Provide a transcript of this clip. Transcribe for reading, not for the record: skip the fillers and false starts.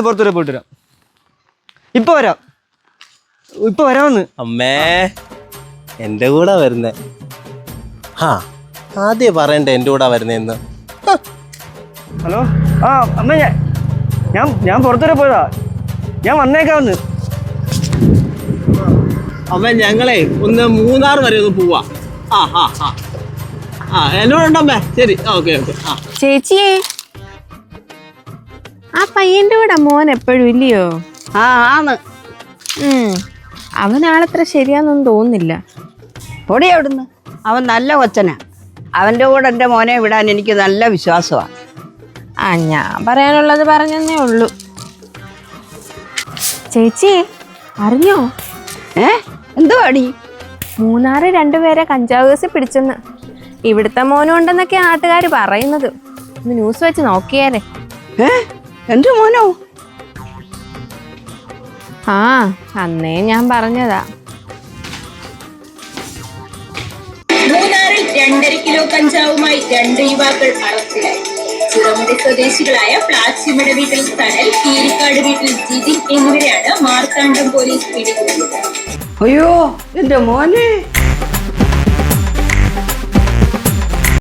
ഞാനൊന്ന് പുറത്തു വരെ പോയിട്ട് വരാം. ഇപ്പൊ വരാമെന്ന്. അമ്മേ എന്റെ കൂടെ വരുന്നേ. ആദ്യം പറയണ്ടേ എന്റെ കൂടെ വരുന്നേന്ന്. ഹലോ ആ അമ്മ, ഞാൻ പുറത്തു വരെ പോയതാ. ഞാൻ വന്നേക്കാവുന്ന്. അമ്മ ഞങ്ങളെ ഒന്ന് മൂന്നാർ വരെ ഒന്ന് പോവാ. എന്നോടുണ്ടമ്മേ. ശരി, ഓക്കെ. ചേച്ചിയെ, ആ പയ്യന്റെ കൂടെ മോൻ എപ്പോഴും ഇല്ലയോ? ആണ്. അവനാളത്ര ശരിയാന്നൊന്നും തോന്നുന്നില്ല. പൊടി അവിടുന്ന്. അവൻ നല്ല കൊച്ചനാ. അവൻ്റെ കൂടെ എൻ്റെ മോനെ വിടാൻ എനിക്ക് നല്ല വിശ്വാസമാണ്. ഞാൻ പറയാനുള്ളത് പറഞ്ഞെന്നേ ഉള്ളൂ. ചേച്ചി അറിഞ്ഞോ? എന്തോ അടി? മൂന്നാറ് 2 പേരെ കഞ്ചാവ് കേസിൽ പിടിച്ചെന്ന്. ഇവിടുത്തെ മോനും ഉണ്ടെന്നൊക്കെ നാട്ടുകാർ പറയുന്നത്. ഒന്ന് ന്യൂസ് വെച്ച് നോക്കിയാലേ. എൻ്റെ മോനോ? അന്നേ ഞാൻ പറഞ്ഞതാ. മൂന്നാറിൽ 2.5 കിലോ കഞ്ചാവുമായി 2 യുവാക്കൾ അറസ്റ്റിലായി. ചുരമുടി സ്വദേശികളായ പ്ലാച്ചിമട വീട്ടിൽ സനൽ, കീരിക്കാട് വീട്ടിൽ ജിതിൻ എന്നിവരെയാണ് മാർത്താണ്ഡം പോലീസ് പിടികൂടിയത്. അയ്യോ, എൻ്റെ മോനെ.